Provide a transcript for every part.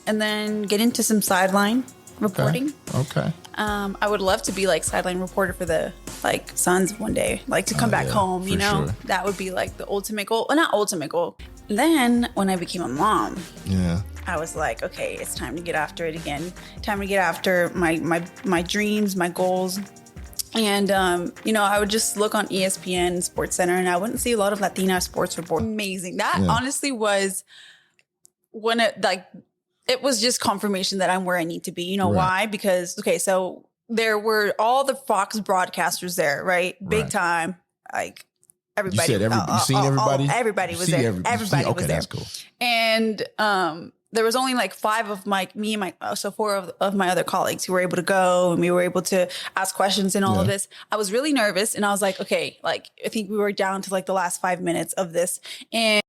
and then get into some sideline reporting. Okay. I would love to be like sideline reporter for the like Suns one day, like to come back home, you know, sure. That would be like the ultimate goal. Well, not ultimate goal. Then when I became a mom, I was like, okay, it's time to get after it again. Time to get after my dreams, my goals. And, you know, I would just look on ESPN, Sports Center, and I wouldn't see a lot of Latina sports report. Amazing. That honestly was when it was just confirmation that I'm where I need to be. You know why? Because, okay, so there were all the Fox broadcasters there, right? Big time. Like everybody. You said you seen everybody? Everybody was there. Everybody was there. That's cool. And there was only like four of my other colleagues who were able to go, and we were able to ask questions and all of this. I was really nervous, and I was like, okay, like I think we were down to like the last 5 minutes of this. And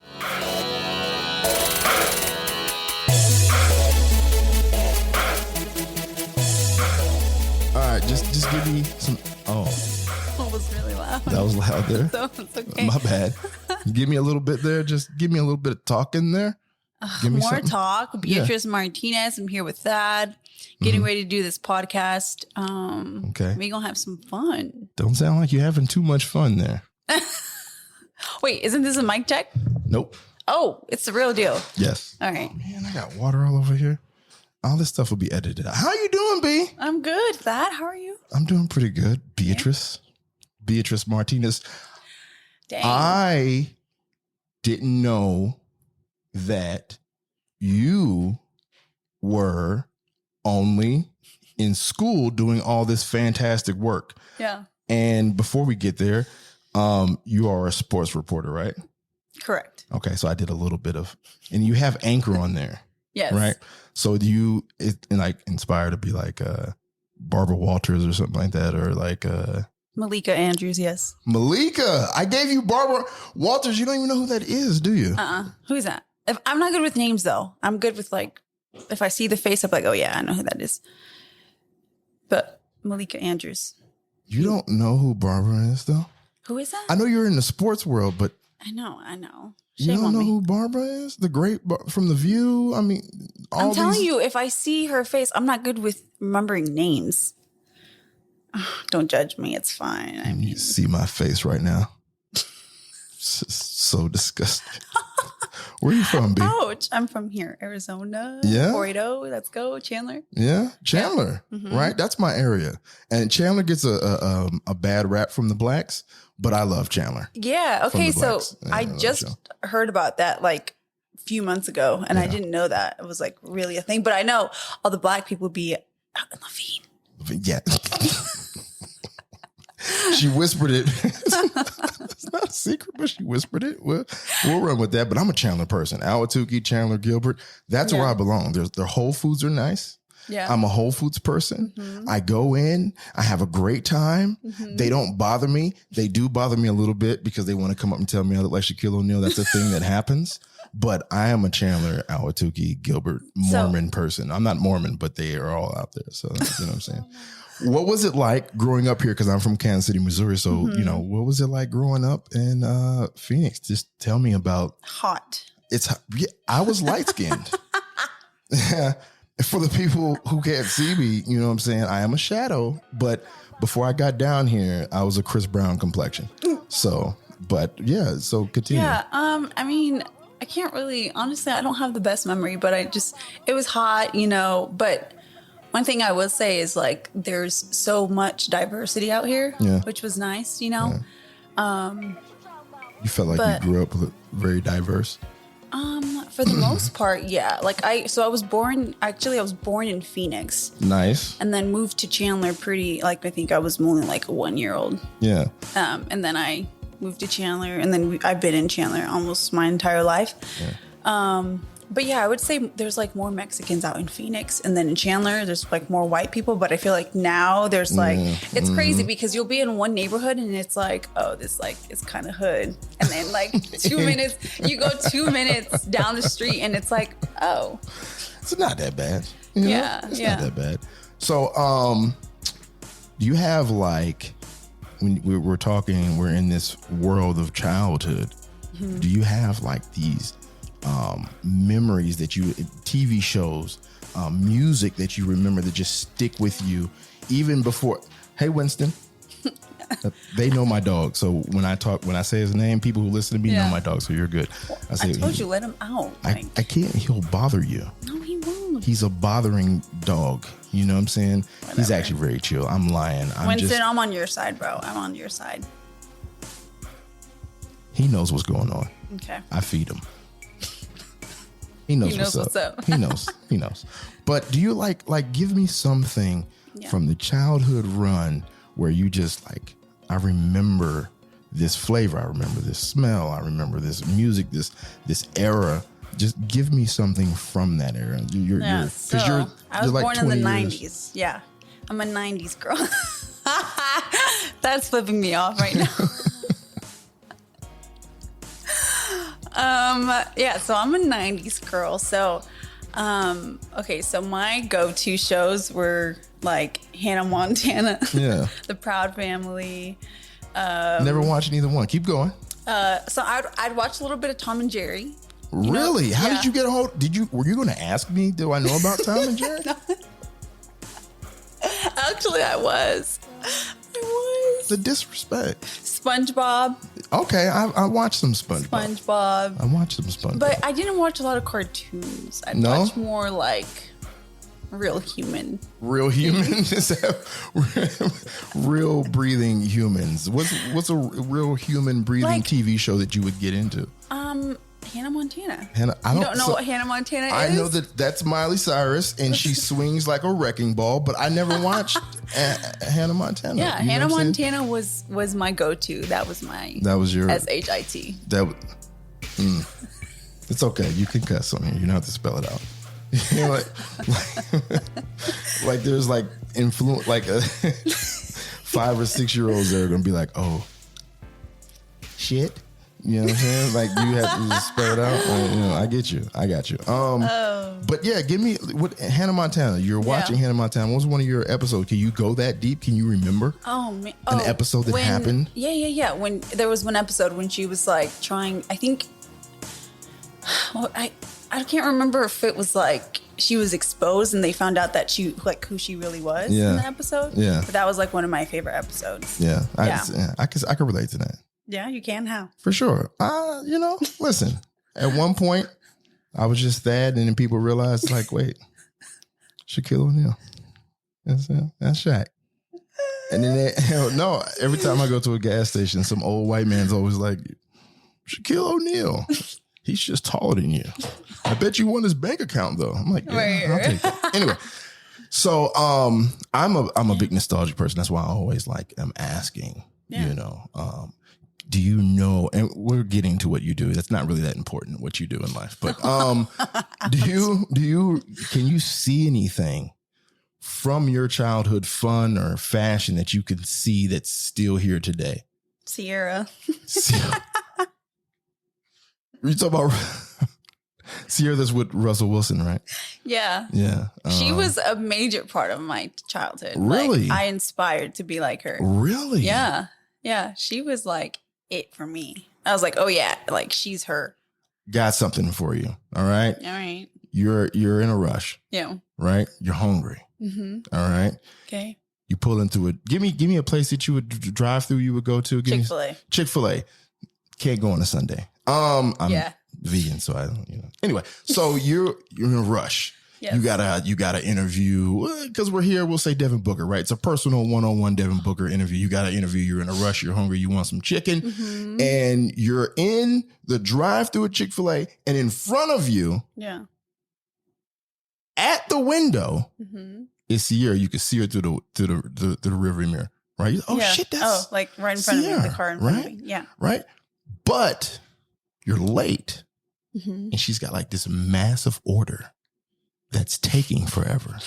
all right, just give me some. Oh, that was really loud. That was loud there. So it's okay. My bad. Give me a little bit there. Just give me a little bit of talk in there. Give me more something. talk. Beatriz Martinez. I'm here with Thad. Getting ready to do this podcast. Okay. We're gonna have some fun. Don't sound like you're having too much fun there. Wait, isn't this a mic check? Nope. Oh, it's the real deal. Yes. All right. Oh, man, I got water all over here. All this stuff will be edited out. How you doing, B? I'm good. Thad, how are you? I'm doing pretty good. Beatriz. Okay. Beatriz Martinez. Dang. I didn't know that you were only in school doing all this fantastic work. Yeah. And before we get there, you are a sports reporter, right? Correct. Okay, so I did a little bit of, and you have Anchor on there. Yes. Right? So do you like inspire to be like Barbara Walters or something like that, or like Malika Andrews? Yes. Malika, I gave you Barbara Walters. You don't even know who that is, do you? Who's that? I'm not good with names though. I'm good with like, if I see the face, I'm like, oh yeah, I know who that is. But Malika Andrews. You don't know who Barbara is though? Who is that? I know you're in the sports world, but I know. You don't know who Barbara is? The great from The View? I mean, I'm telling you, if I see her face, I'm not good with remembering names. Don't judge me. It's fine. I mean, you see my face right now. It's just so disgusting. Where are you from, B? Ouch. I'm from here, Arizona. Yeah. 480. Let's go, Chandler. Yeah. Chandler. Yeah. Mm-hmm. Right? That's my area. And Chandler gets a bad rap from the blacks, but I love Chandler. Yeah. Okay. So I just heard about that like a few months ago, and I didn't know that it was like really a thing. But I know all the black people be out in Levine. Yeah. She whispered it. It's not a secret, but she whispered it. We'll run with that. But I'm a Chandler person. Ahwatukee, Chandler, Gilbert. That's where I belong. Their Whole Foods are nice. Yeah. I'm a Whole Foods person. Mm-hmm. I go in. I have a great time. Mm-hmm. They don't bother me. They do bother me a little bit because they want to come up and tell me I look like Shaquille O'Neal. That's a thing that happens. But I am a Chandler, Ahwatukee, Gilbert, Mormon person. I'm not Mormon, but they are all out there. So you know what I'm saying? What was it like growing up here? Because I'm from Kansas City, Missouri. So, you know, what was it like growing up in Phoenix? Just tell me about. Hot. I was light skinned. For the people who can't see me, you know what I'm saying? I am a shadow. But before I got down here, I was a Chris Brown complexion. So, but yeah, so continue. Yeah. I mean, I can't really, honestly, I don't have the best memory, but it was hot, you know, but one thing I will say is like there's so much diversity out here, which was nice, you know. Yeah. You felt like you grew up very diverse. For the most part, yeah. Like I was born in Phoenix. Nice. And then moved to Chandler I think I was only like a 1-year-old. Yeah. And then I moved to Chandler, and then I've been in Chandler almost my entire life. Yeah. But yeah, I would say there's like more Mexicans out in Phoenix, and then in Chandler, there's like more white people. But I feel like now there's like, it's crazy because you'll be in one neighborhood and it's like, oh, this like is kind of hood. And then like 2 minutes, you go 2 minutes down the street and it's like, oh. It's not that bad. You know? It's not that bad. So, do you have like, when we're talking, we're in this world of childhood, do you have like these memories that TV shows, music that you remember that just stick with you even before. Hey, Winston. They know my dog, so when I say his name, people who listen to me know my dog, so you're good. I told you, let him out. I can't. He'll bother you. No, he won't. He's a bothering dog. You know what I'm saying? Whatever. He's actually very chill. I'm lying. Winston, I'm on your side, bro. I'm on your side. He knows what's going on. Okay. I feed him. He knows what's up. He knows. But do you like give me something from the childhood run where you just like, I remember this flavor, I remember this smell, I remember this music, this era. Just give me something from that era. I was born in the 90s. Yeah. I'm a 90s girl. That's flipping me off right now. So I'm a 90s girl. So, so my go-to shows were like Hannah Montana, The Proud Family. Never watched either one. Keep going. So I'd watch a little bit of Tom and Jerry. Really? How did you get a hold? Were you going to ask me? Do I know about Tom and Jerry? No. Actually, I was. The disrespect. SpongeBob. Okay, I watched some SpongeBob. I watched some SpongeBob. But I didn't watch a lot of cartoons. I'd watch more like real human. Real human? Real breathing humans. What's a real human breathing TV show that you would get into? Hannah Montana. You don't know what Hannah Montana is? I know that's Miley Cyrus, and she swings like a wrecking ball, but I never watched Hannah Montana. Yeah, Hannah Montana was my go-to. That was your SHIT. It's okay. You can cuss on here. You don't have to spell it out. You know, like there's like influence, like 5 or 6 year olds that are gonna be like, oh, shit. You know what I'm saying? Like you have to just spell it out. I get you. I got you. But yeah, give me what Hannah Montana. You're watching Hannah Montana. What was one of your episodes? Can you go that deep? Can you remember? An episode that happened? Yeah. When there was one episode when she was like trying, I think. Well, I can't remember if it was like she was exposed and they found out that she who she really was in the episode. Yeah, but that was like one of my favorite episodes. Yeah, I could relate to that. Yeah, you can. How? For sure. Listen, at one point, I was just Thad, and then people realized, like, wait, Shaquille O'Neal. That's Shaq. And then, every time I go to a gas station, some old white man's always like, Shaquille O'Neal. He's just taller than you. I bet you won his bank account, though. I'm like, yeah, I'll take that. Anyway, so I'm a big nostalgic person. That's why I always am asking, do you know, and we're getting to what you do. That's not really that important, what you do in life. But can you see anything from your childhood fun or fashion that you can see that's still here today? Sierra. You talk about Sierra that's with Russell Wilson, right? Yeah. Yeah. She was a major part of my childhood. Really? I inspired to be like her. Really? Yeah. Yeah. She was like it for me. I was like, oh yeah, she's her. Got something for you. All right. All right. You're in a rush. Yeah. Right? You're hungry. Mm-hmm. All right. Okay. You pull into it. Give me a place that you would drive through, you would go to. Chick-fil-A. Chick-fil-A. Can't go on a Sunday. I'm vegan, so I don't, Anyway, so you're in a rush. Yes. You gotta interview, because we're here, we'll say Devin Booker, right? It's a personal one-on-one Devin Booker interview. You gotta interview, you're in a rush, you're hungry, you want some chicken, and you're in the drive-through at Chick-fil-A, and in front of you, at the window, is Sierra. You can see her through the rear view mirror, right? Shit, that's right in front Sierra, of me, the car in front right? of me. Yeah. Right? But you're late. And she's got this massive order that's taking forever.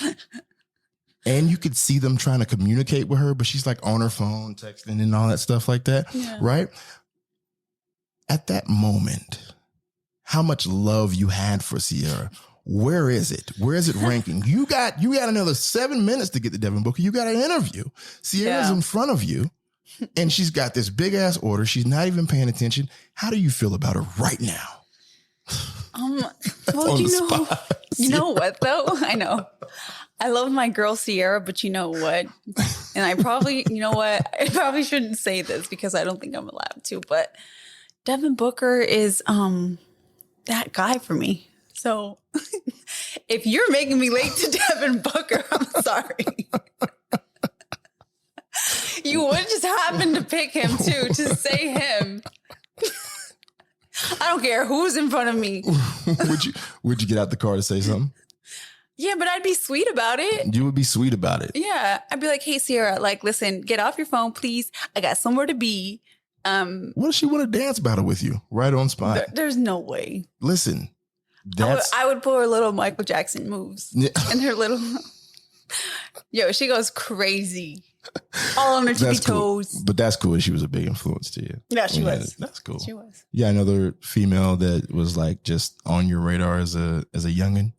And you could see them trying to communicate with her, but she's on her phone, texting and all that stuff like that. Yeah. Right? At that moment, how much love you had for Sierra. Where is it? Where is it ranking? You got another 7 minutes to get to Devin Booker. You got an interview. Sierra's in front of you. And she's got this big ass order. She's not even paying attention. How do you feel about her right now? Well, you know what though? I know. I love my girl Sierra, but you know what? And I probably, I probably shouldn't say this because I don't think I'm allowed to, but Devin Booker is that guy for me. So if you're making me late to Devin Booker, I'm sorry. You would just happen to pick him too, to say him. I don't care who's in front of me. Would you get out the car to say something? Yeah, but I'd be sweet about it. You would be sweet about it. Yeah. I'd be like, hey, Sierra, like, listen, get off your phone, please. I got somewhere to be. What if she want to dance battle with you right on spot? There's no way. Listen, I would pull her little Michael Jackson moves. Yeah. And her little... Yo, she goes crazy. All on her tippy toes. Cool. But that's cool. She was a big influence to you. Yeah, she was. That's cool. She was. Yeah, another female that was like just on your radar as a youngin'.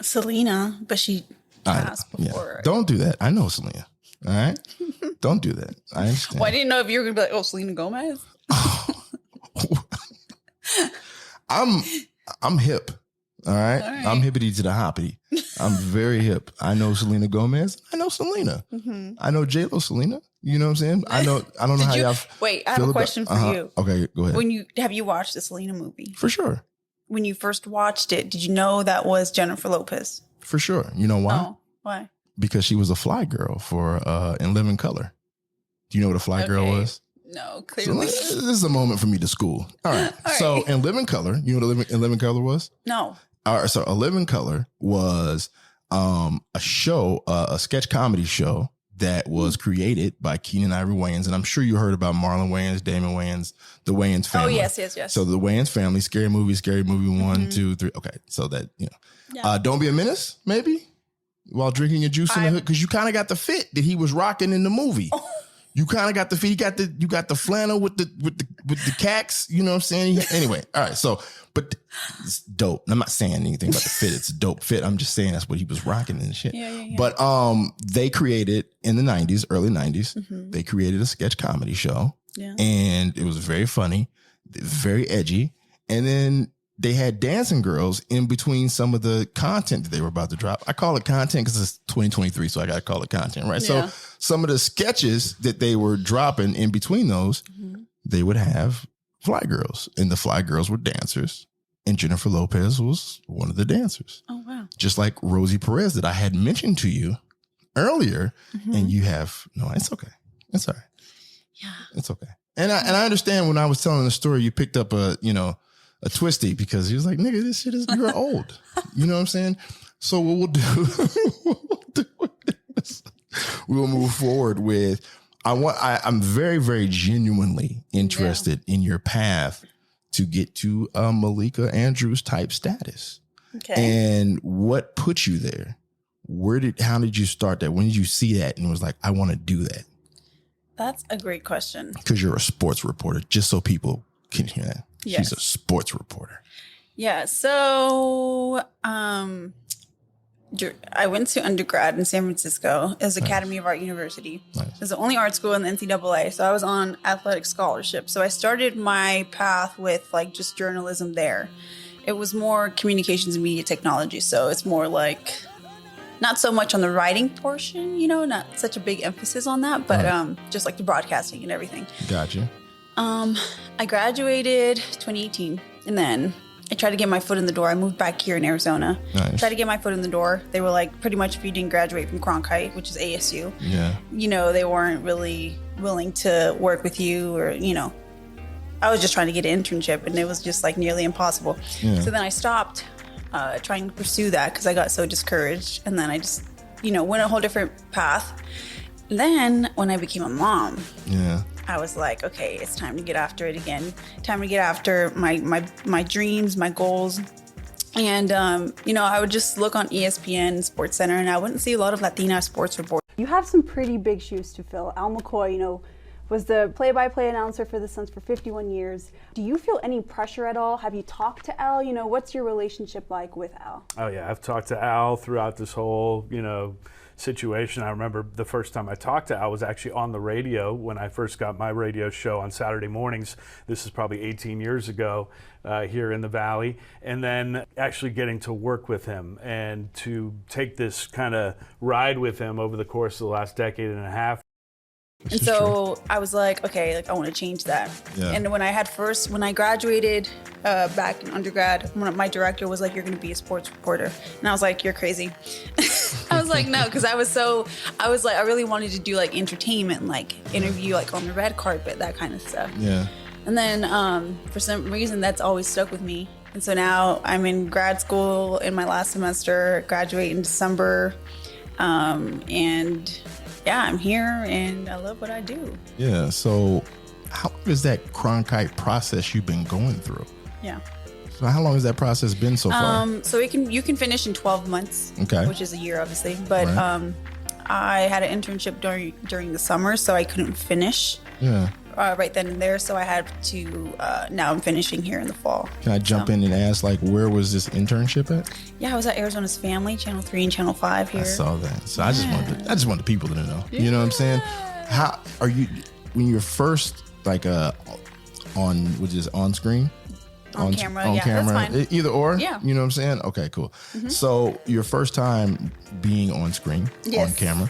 Selena, but she passed before. Yeah. Don't do that. I know Selena. All right? Don't do that. I understand. Well, I didn't know if you were going to be like, oh, Selena Gomez. I'm hip. All right? I'm hippity to the hoppity. I'm very hip. I know Selena Gomez. I know Selena. Mm-hmm. I know J-Lo Selena. You know what I'm saying? I don't know how y'all Wait, I have a question for you. Okay, go ahead. Have you watched the Selena movie? For sure. When you first watched it, did you know that was Jennifer Lopez? For sure. You know why? Oh, why? Because she was a fly girl for In Living Color. Do you know what a fly girl was? No, clearly. So this is a moment for me to school. All right. So In Living Color, you know what In Living Color was? No. All right. So A Living Color was a show, a sketch comedy show that was created by Keenan Ivory Wayans. And I'm sure you heard about Marlon Wayans, Damon Wayans, the Wayans family. Oh, yes. So the Wayans family, Scary Movie 1, 2, 3. Okay. So that, Yeah. Don't Be a Menace, maybe, while drinking your juice in the hood. Because you kind of got the fit that he was rocking in the movie. Oh. You kind of got the fit. You got the flannel with the cacks. You know what I'm saying? Anyway, all right. So, but it's dope. I'm not saying anything about the fit. It's a dope fit. I'm just saying that's what he was rocking and shit. Yeah. But they created in the 90s, early 90s, they created a sketch comedy show. Yeah. And it was very funny, very edgy. And then they had dancing girls in between some of the content that they were about to drop. I call it content because it's 2023, so I got to call it content, right? Yeah. So some of the sketches that they were dropping in between those, they would have fly girls, and the fly girls were dancers, and Jennifer Lopez was one of the dancers. Oh, wow. Just like Rosie Perez that I had mentioned to you earlier, and you have, no, it's okay. It's all right. Yeah. It's okay. And I understand when I was telling the story, you picked up a twisty because he was like, nigga, this shit is, you're old. You know what I'm saying? So what we'll do is we'll move forward with, I'm very, very genuinely interested in your path to get to Malika Andrews type status. Okay. And what put you there? How did you start that? When did you see that and was like, I want to do that? That's a great question. Because you're a sports reporter, just so people can hear that. Yes. She's a sports reporter. Yeah. So I went to undergrad in San Francisco. It was Academy of Art University. Nice. It was the only art school in the NCAA. So I was on athletic scholarship. So I started my path with like just journalism there. It was more communications and media technology. So it's more like not so much on the writing portion, not such a big emphasis on that, but just like the broadcasting and everything. Gotcha. I graduated 2018, and then I tried to get my foot in the door. I moved back here in Arizona. Nice. Tried to get my foot in the door. They were like, pretty much if you didn't graduate from Cronkite, which is ASU, they weren't really willing to work with you or, I was just trying to get an internship, and it was just like nearly impossible. Yeah. So then I stopped trying to pursue that because I got so discouraged. And then I just, went a whole different path. And then when I became a mom, I was like, okay, it's time to get after it again. Time to get after my dreams, my goals. And, I would just look on ESPN, SportsCenter, and I wouldn't see a lot of Latina sports reports. You have some pretty big shoes to fill. Al McCoy, was the play-by-play announcer for the Suns for 51 years. Do you feel any pressure at all? Have you talked to Al? What's your relationship like with Al? Oh, yeah. I've talked to Al throughout this whole, situation. I remember the first time I talked to Al was actually on the radio when I first got my radio show on Saturday mornings. This is probably 18 years ago here in the Valley. And then actually getting to work with him and to take this kind of ride with him over the course of the last decade and a half. And so I was like, okay, like I want to change that. Yeah. And when I graduated back in undergrad, my director was like, you're going to be a sports reporter. And I was like, you're crazy. I was like, no, because I really wanted to do like entertainment, like interview like on the red carpet, that kind of stuff. Yeah. And then for some reason, that's always stuck with me. And so now I'm in grad school in my last semester, graduate in December. And yeah, I'm here and I love what I do. Yeah. So how long is that Cronkite process you've been going through? Yeah. So how long has that process been so far? So you can finish in 12 months, okay, which is a year, obviously. But right. I had an internship during the summer, so I couldn't finish. Yeah. Right then and there, so I had to. Now I'm finishing here in the fall. Can I jump in and ask, like, where was this internship at? Yeah, I was at Arizona's Family, Channel 3 and Channel 5 here. I saw that. So I just want the people to know. Yeah. You know what I'm saying? How are you when you're first like on screen? On camera, on yeah, camera, that's fine. Either or, yeah. You know what I'm saying? Okay, cool. Mm-hmm. So your first time being on screen, yes. on camera,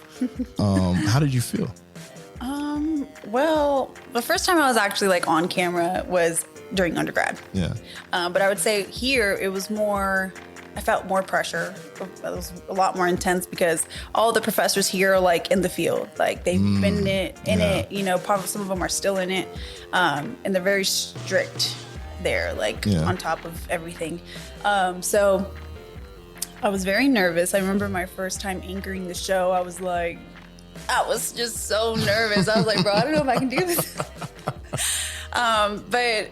how did you feel? Well, the first time I was actually like on camera was during undergrad. Yeah. But I would say here it was more. I felt more pressure. It was a lot more intense because all the professors here are like in the field, like they've been in it. You know, probably some of them are still in it, and they're very strict there, like on top of everything. So I was very nervous. I remember my first time anchoring the show. I was just so nervous. I was like, bro, I don't know if I can do this. But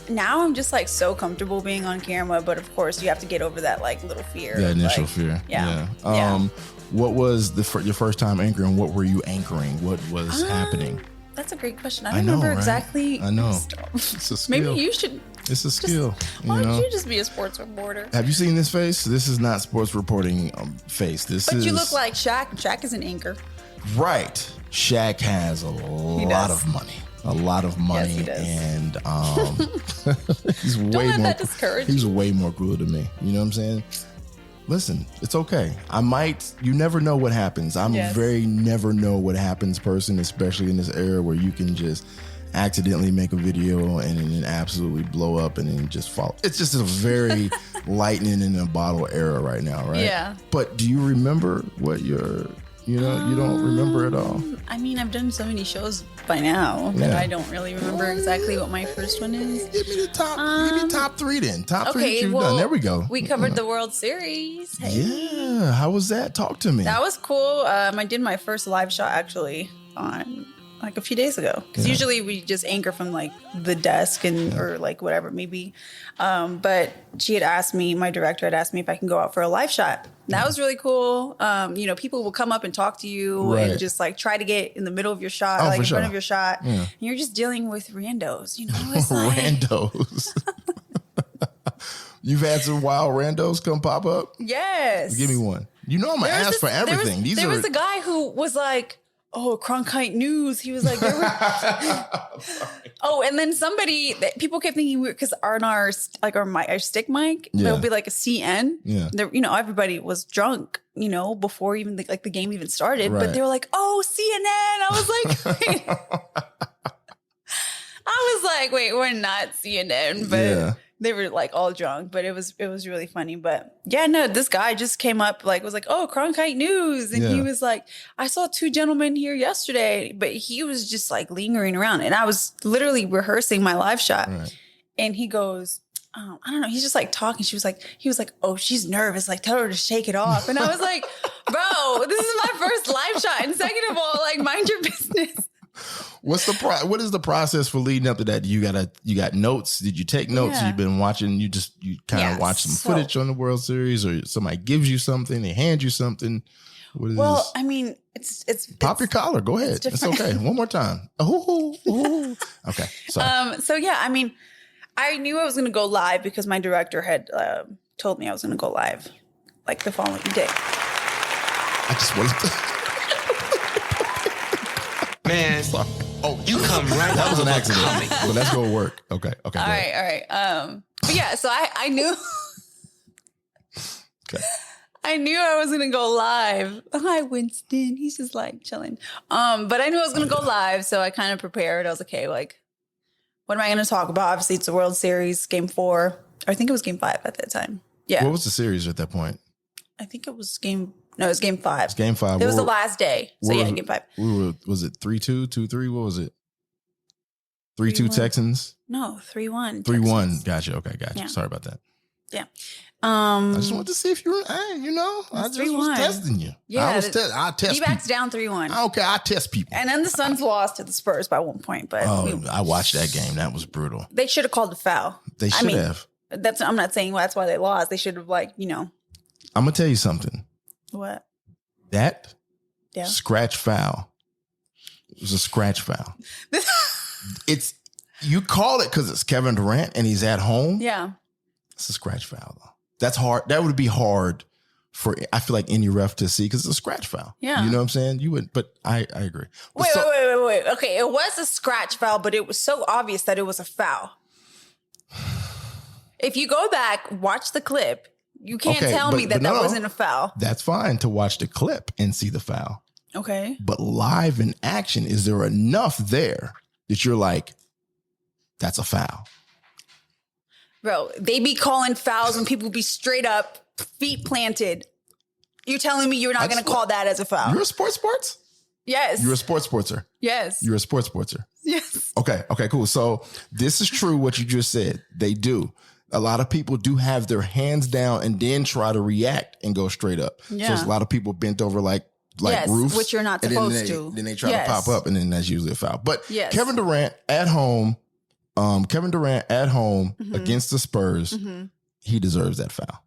now I'm just like so comfortable being on camera. But of course, you have to get over that like little fear. The initial fear. Yeah. What was your first time anchoring? What were you anchoring? What was happening? That's a great question. I don't remember exactly. I know. It's a skill. Maybe you should. It's a skill. Why don't you just be a sports reporter? Have you seen this face? This is not sports reporting face. But you look like Shaq. Shaq is an anchor. Right. Shaq has a lot of money. A lot of money. Yes, he does. And he's Don't way let more that discourage he's way more cruel than me. You know what I'm saying? Listen, it's okay. You never know what happens. I'm a very never know what happens person, especially in this era where you can just accidentally make a video and then absolutely blow up and then just fall. It's just a very lightning in a bottle era right now, right? Yeah. But do you remember what you don't remember at all? I mean, I've done so many shows by now that I don't really remember exactly what my first one is. Give me the top. Give me top three then. Top three that you've done. There we go. We covered the World Series. Hey. Yeah. How was that? Talk to me. That was cool. I did my first live shot actually on like a few days ago. Because usually we just anchor from like the desk or like whatever maybe. But my director had asked me if I can go out for a live shot. That was really cool. People will come up and talk to you and just like try to get in the middle of your shot, in front of your shot. Yeah. And you're just dealing with randos, It's like... randos. You've had some wild randos come pop up? Yes. Give me one. I'm going to ask for everything. There was a guy who was like, oh, Cronkite News. He was like, and then people kept thinking because on our stick mic, there'll be like a CN. Yeah. There, everybody was drunk, before even the game even started. Right. But they were like, oh, CNN. I was like, wait, we're not CNN, but they were like all drunk, but it was really funny. But yeah, no, this guy just came up was like, oh, Cronkite News. And he was like, I saw two gentlemen here yesterday, but he was just like lingering around. And I was literally rehearsing my live shot. Right. And he goes, I don't know. He's just like talking. He was like, oh, she's nervous. Like, tell her to shake it off. And I was like, bro, this is my first live shot. And second of all, like, mind your business. What is the process for leading up to that? You got notes? Did you take notes? You've been watching, you kind of watch some footage on the World Series, or somebody gives you something, they hand you something. What is this? I mean, it's pop your collar. Go ahead. It's okay. One more time. Ooh. Okay. Sorry. So yeah, I mean, I knew I was going to go live because my director had told me I was going to go live like the following day. I just want to. Man, oh, you come right. That was an accident. But let's go work. Okay. All right. But yeah, so I knew. Okay. I knew I was gonna go live. Hi, Winston. He's just like chilling. But I knew I was gonna go live, so I kind of prepared. I was like, okay, like, what am I gonna talk about? Obviously, it's the World Series, Game 4. Or I think it was Game 5 at that time. Yeah. What was the series at that point? I think it was Game 5. It's Game 5. It was the last day. So yeah, Game 5. Was it 3-2, 2-3? What was it? 3-2 Texans? No, 3-1. 3-1. Gotcha. Okay, gotcha. Yeah. Sorry about that. Yeah. I just wanted to see if you were, I just 3-1. was testing you. Yeah, I test D-backs people. down 3-1. I don't care. I test people. And then the Suns lost to the Spurs by 1 point. But I watched that game. That was brutal. they should have called the foul. They should have. I'm not saying that's why they lost. They should have, like, I'm going to tell you something. What? That scratch foul. It was a scratch foul. You call it because it's Kevin Durant and he's at home. Yeah. It's a scratch foul, though. That's hard. That would be hard for, I feel like, any ref to see because it's a scratch foul. Yeah. You know what I'm saying? You wouldn't, but I agree. Wait. Okay, it was a scratch foul, but it was so obvious that it was a foul. If you go back, watch the clip, you can't tell me that wasn't a foul. That's fine to watch the clip and see the foul. Okay. But live in action, is there enough there that you're like, that's a foul? Bro, they be calling fouls when people be straight up, feet planted. You're telling me you're not going to call that as a foul? You're a sports? Yes. You're a sportser? Yes. You're a sportser? Yes. Okay, cool. So this is true what you just said. They do. A lot of people do have their hands down and then try to react and go straight up. Yeah. So it's a lot of people bent over like roofs. Which you're not supposed to. Then they try to pop up, and then that's usually a foul. But yes. Kevin Durant at home against the Spurs, he deserves that foul.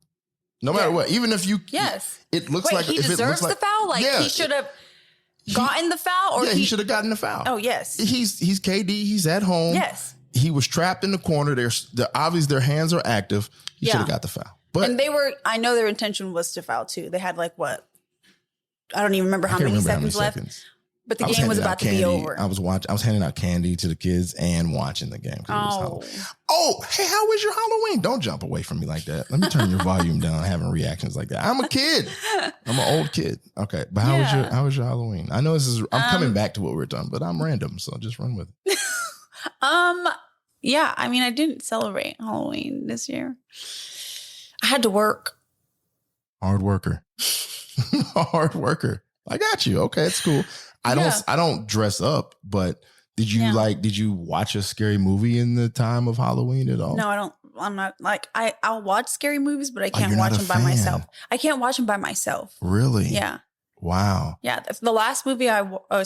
No matter what. Even if you... Yes. It looks like... he deserves the foul? Like, he should have gotten the foul? Or he should have gotten the foul. Oh, yes. He's KD. He's at home. Yes. He was trapped in the corner. Obviously, their hands are active. He should have got the foul. But and I know their intention was to foul, too. They had, like, what? I don't even remember how many seconds left. But the game was about to be over. I was handing out candy to the kids and watching the game. Oh, hey, how was your Halloween? Don't jump away from me like that. Let me turn your volume down, having reactions like that. I'm a kid. I'm an old kid. Okay. But how was your Halloween? I know I'm coming back to what we were talking, but I'm random, so just run with it. Yeah, I mean, I didn't celebrate Halloween this year. I had to work. Hard worker. Hard worker. I got you. Okay, it's cool. I don't dress up, but did you watch a scary movie in the time of Halloween at all? No, I don't. I'm not like I'll watch scary movies, but I can't watch them by myself. I can't watch them by myself. Really? Yeah. Wow. Yeah. The last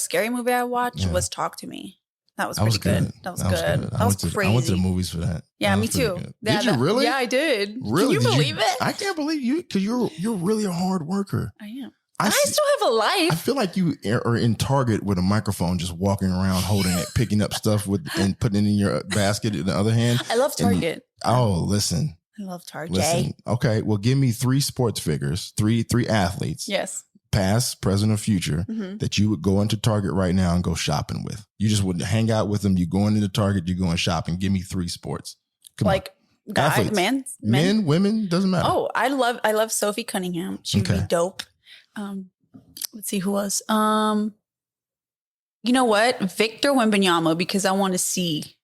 scary movie I watched was Talk to Me. That was pretty good. That was good. That was crazy. I went to the movies for that. Yeah, me too. Did you really? Yeah, I did. Really? Can you believe it? I can't believe you because you're really a hard worker. I am. I still have a life. I feel like you are in Target with a microphone, just walking around, holding it, picking up stuff and putting it in your basket in the other hand. I love Target. Listen. I love Target. Listen. Okay. Well, give me 3 sports figures, three athletes. Yes. Past, present, or future that you would go into Target right now and go shopping with. You just wouldn't hang out with them. You go into Target, you go and shopping. Give me 3 sports. Come on. Guys, men, women, doesn't matter. Oh, I love Sophie Cunningham. She'd be dope. Let's see who else. You know what? Victor Wembanyama, because I want to see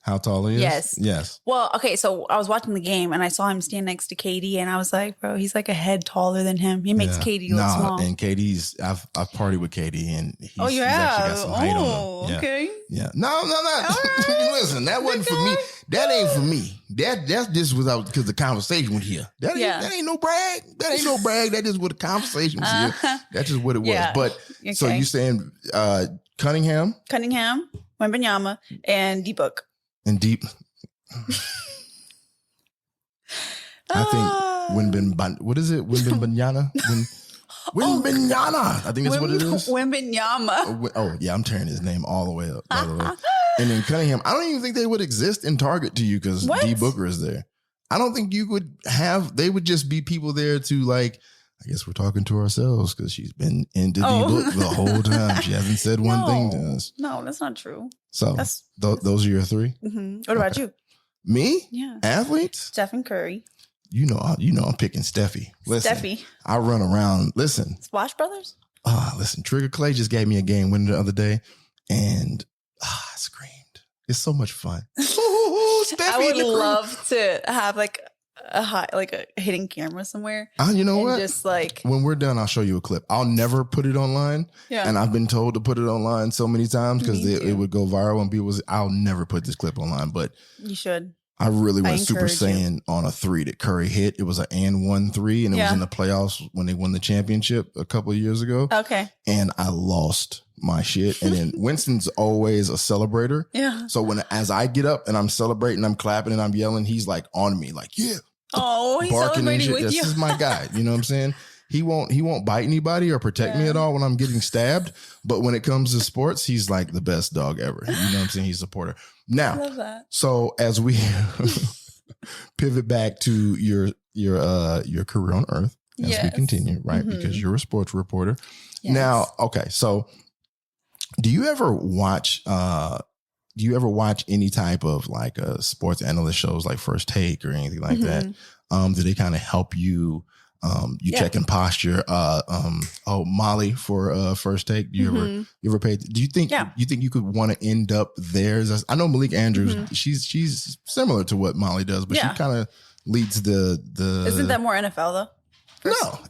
how tall he is. Yes. Well, okay. So I was watching the game and I saw him stand next to KD, and I was like, bro, he's like a head taller than him. He makes KD look small. And KD's I've partied with KD, and he's actually got some height on him. Yeah. Okay. Yeah. No. Right. Listen, that wasn't for me. That ain't for me. That's just without because the conversation was here. That ain't no brag. That ain't no brag. That is what the conversation was here. That's just what it was. Yeah. But so you saying Cunningham, Wembanyama, and D-Book. And deep. I think what is it? Wembanyama? Wembanyama. I think that's what it is. Wembanyama. Oh, yeah. I'm tearing his name all the way up. By the way. And then Cunningham, I don't even think they would exist in Target to you because D Booker is there. I don't think you would they would just be people there to like I guess we're talking to ourselves because she's been into the book the whole time. She hasn't said one thing to us. No, that's not true. So those are your three. Mm-hmm. What about you? Me? Yeah. Athletes? Stephen Curry. You know, I'm picking Steffi. Listen, Steffi. I run around. Listen. Splash Brothers? Listen, Trigger Clay just gave me a game winner the other day, and I screamed. It's so much fun. Steffi, I would love to have like a hidden camera somewhere. You know what? Just like when we're done, I'll show you a clip. I'll never put it online. Yeah. And I've been told to put it online so many times because it would go viral and people I'll never put this clip online, but you should. I really went Super Saiyan on a 3 that Curry hit. It was an and 1-3, and it was in the playoffs when they won the championship a couple of years ago. Okay. And I lost my shit. And then Winston's always a celebrator. Yeah. So as I get up and I'm celebrating, I'm clapping and I'm yelling, he's like on me, like, yeah. Oh, he's celebrating with you. This is my guy. You know what I'm saying? He won't bite anybody or protect me at all when I'm getting stabbed. But when it comes to sports, he's like the best dog ever. You know what I'm saying? He's a supporter. Now, I love that. So as we pivot back to your career on Earth, as we continue, right? Mm-hmm. Because you're a sports reporter. Yes. Now, okay. So do you ever watch any type of like sports analyst shows like First Take or anything like that? Do they kind of help you? Checking posture. Molly for First Take. Do you ever pay? Do you think you could want to end up there? I know Malika Andrews. She's similar to what Molly does, but she kind of leads the. Isn't that more NFL though?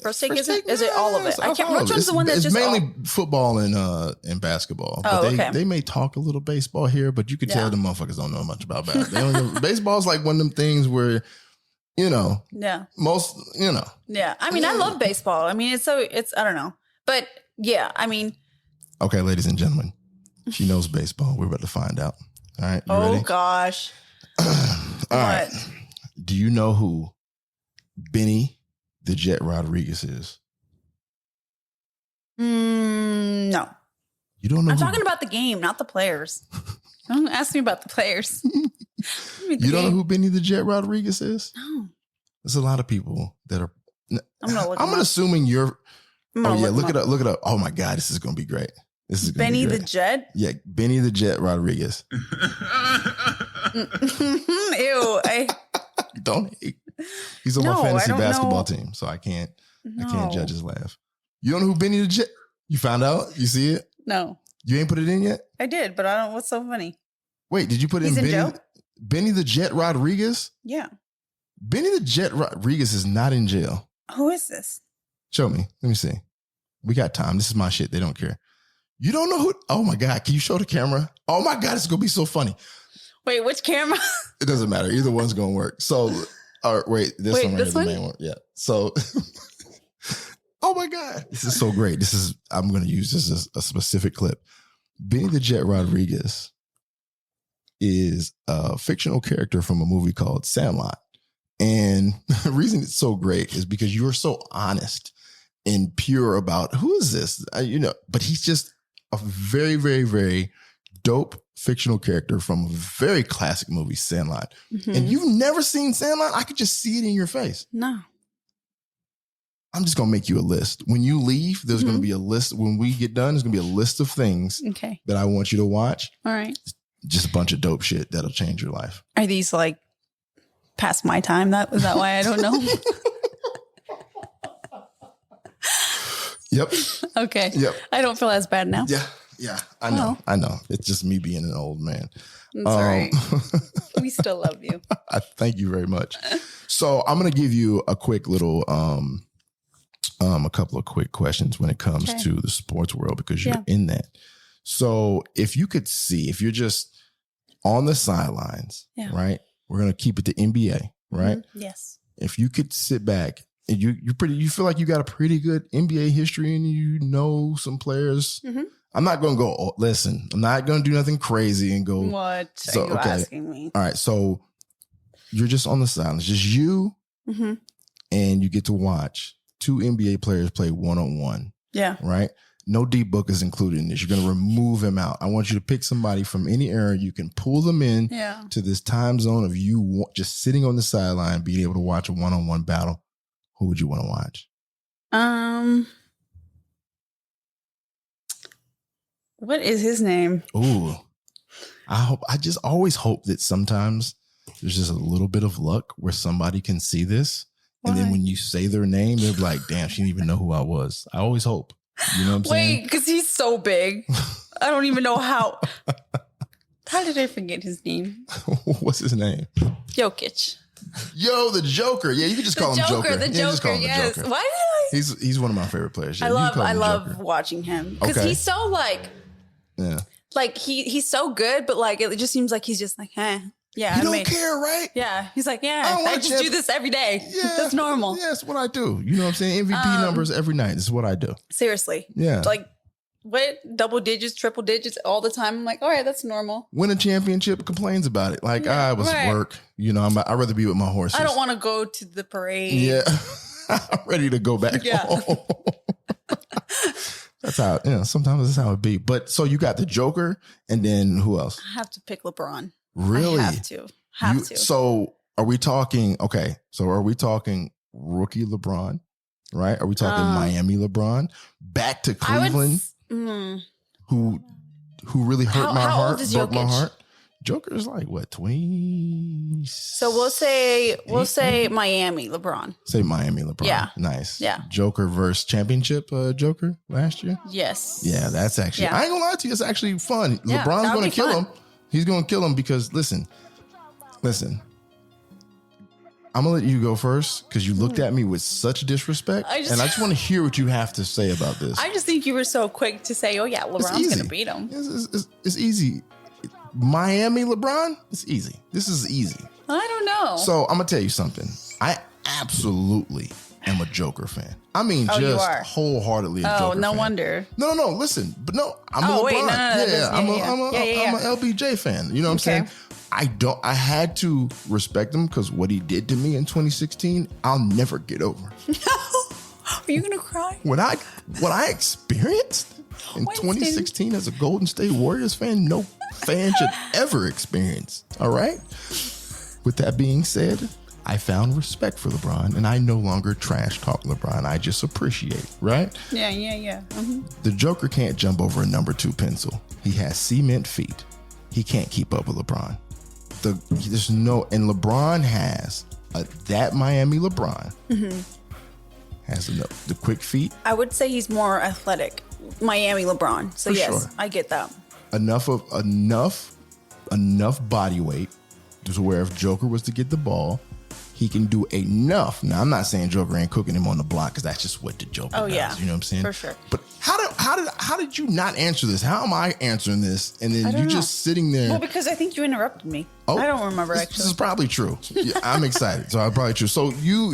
First Take isn't. Is it all of it? I can't. Which one's the one that's it's just mainly football and basketball. But they may talk a little baseball here, but you could tell the motherfuckers don't know much about basketball. Baseball's like one of them things where. Most, Yeah. I mean, I love baseball. I mean, it's I don't know. But yeah, I mean. Okay, ladies and gentlemen, she knows baseball. We're about to find out. All right. You ready? Gosh. All right. Do you know who Benny the Jet Rodriguez is? No. You don't know? I'm talking about the game, not the players. Don't ask me about the players. You don't know who Benny the Jet Rodriguez is? No. There's a lot of people that are. I'm assuming you're. Look it up. Look it up. Oh my God, this is going to be great. This is Benny the Jet. Yeah, Benny the Jet Rodriguez. Ew. Don't hate. He's on my fantasy basketball team, so I can't judge his laugh. You don't know who Benny the Jet? You found out? You see it? No. You ain't put it in yet? I did, but I don't. What's so funny? Wait, did you put He's in Benny the Jet Rodriguez? Yeah. Benny the Jet Rodriguez is not in jail. Who is this? Show me. Let me see. We got time. This is my shit. They don't care. You don't know who? Oh my God. Can you show the camera? Oh my God. It's going to be so funny. Wait, which camera? It doesn't matter. Either one's going to work. So, wait, this one right here, the main one. Yeah. So, oh my God. This is so great. I'm going to use this as a specific clip. Benny the Jet Rodriguez is a fictional character from a movie called Sandlot. And the reason it's so great is because you're so honest and pure about who is this, but he's just a very, very, very dope fictional character from a very classic movie, Sandlot. Mm-hmm. And you've never seen Sandlot? I could just see it in your face. No. I'm just going to make you a list. When you leave, there's going to be a list. When we get done, there's going to be a list of things that I want you to watch. All right. Just a bunch of dope shit that'll change your life. Are these like past my time? Is that why I don't know? Yep. Okay. Yep. I don't feel as bad now. Yeah. I know. Oh. I know. It's just me being an old man. That's all right. We still love you. I thank you very much. So I'm going to give you a quick little, a couple of quick questions when it comes to the sports world because you're in that. So if you're just on the sidelines, right? We're going to keep it to NBA, right? Mm-hmm. Yes. If you could sit back and you feel like you got a pretty good NBA history and you know some players. Mm-hmm. I'm not going to go, listen, I'm not going to do nothing crazy and go. What are you asking me? All right. So you're just on the sidelines, just you and you get to watch 2 NBA players play one-on-one. Yeah. Right? No D book is included in this. You're going to remove him out. I want you to pick somebody from any era. You can pull them in to this time zone of you just sitting on the sideline, being able to watch a one-on-one battle. Who would you want to watch? What is his name? Ooh, I just always hope that sometimes there's just a little bit of luck where somebody can see this. Why? And then when you say their name, they're like, damn, she didn't even know who I was. I always hope. You know what I'm saying? Wait, because he's so big. I don't even know how. How did I forget his name? What's his name? Jokic. Yo, the Joker. Yeah, you can just call him Joker. The Yeah, just call Joker, him the yes. Joker. Why did I? He's one of my favorite players. Yeah, I love watching him. Because he's so yeah. Like he's so good, but like it just seems like he's just like, yeah. You don't care, right? Yeah. He's like, I just do this every day. Yeah. That's normal. Yeah, that's what I do. You know what I'm saying? MVP numbers every night. This is what I do. Seriously. Yeah. Like what? Double digits, triple digits all the time. I'm like, all right, that's normal. Win a championship, complains about it. Like, I was work. You know, I'd rather be with my horses. I don't want to go to the parade. Yeah. I'm ready to go back home. That's how, sometimes that's how it be. But so you got the Joker and then who else? I have to pick LeBron. Really? I have to. So are we talking, rookie LeBron, right? Are we talking Miami LeBron? Back to Cleveland? Who really hurt my heart, broke my heart. Joker's like what, 20? So we'll say Miami LeBron. Say Miami LeBron. Yeah. Nice. Yeah. Joker versus championship Joker last year. Yes. Yeah, that's actually I ain't gonna lie to you, it's actually fun. Yeah, LeBron's gonna kill fun. him. He's gonna kill him because listen. I'm gonna let you go first because you looked at me with such disrespect, and I just want to hear what you have to say about this. I just think you were so quick to say, "Oh yeah, LeBron's gonna beat him." It's easy. Miami LeBron, it's easy. This is easy. I don't know. So I'm gonna tell you something. I absolutely am a Joker fan. I mean, just wholeheartedly a Joker fan. No wonder. No. Listen, but no, I'm a LeBron. Wait, no, I'm a LBJ fan. You know what I'm saying? I had to respect him because what he did to me in 2016, I'll never get over. Are you gonna cry? What I experienced in 2016 as a Golden State Warriors fan, no fan should ever experience. All right? With that being said, I found respect for LeBron, and I no longer trash talk LeBron. I just appreciate, right? Yeah. Mm-hmm. The Joker can't jump over a number 2 pencil. He has cement feet. He can't keep up with LeBron. And LeBron has that Miami LeBron has the quick feet. I would say he's more athletic, Miami LeBron. So sure. I get that. Enough body weight to where if Joker was to get the ball, he can do enough. Now, I'm not saying Joker ain't cooking him on the block because that's just what the Joker does. Yeah. You know what I'm saying? For sure. But how did you not answer this? How am I answering this? And then you just sitting there. Well, because I think you interrupted me. Oh, I don't remember actually. This is probably true. Yeah, I'm excited. So I'm probably true. So you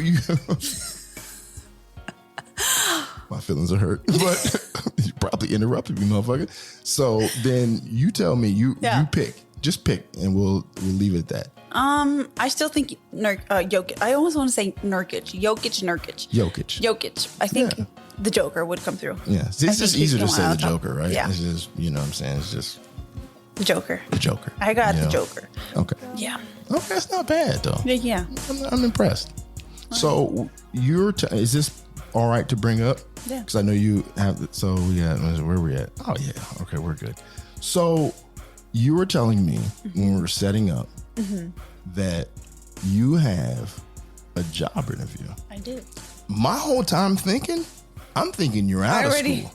my feelings are hurt, but you probably interrupted me, motherfucker. So then you tell me you pick. Just pick and we'll leave it at that. I still think Jokic. I almost want to say Nurkic. Jokic. I think the Joker would come through. Yeah. It's just easier to say the Joker, right? Yeah. It's just, you know what I'm saying? It's just the Joker. I got the Joker. Okay. Yeah. Okay, that's not bad though. Yeah. I'm impressed. Right. So is this all right to bring up? Yeah. Because I know you have. So where are we at? Oh yeah. Okay, we're good. So you were telling me when we were setting up that you have a job interview. I do. My whole time I'm thinking you're out of school.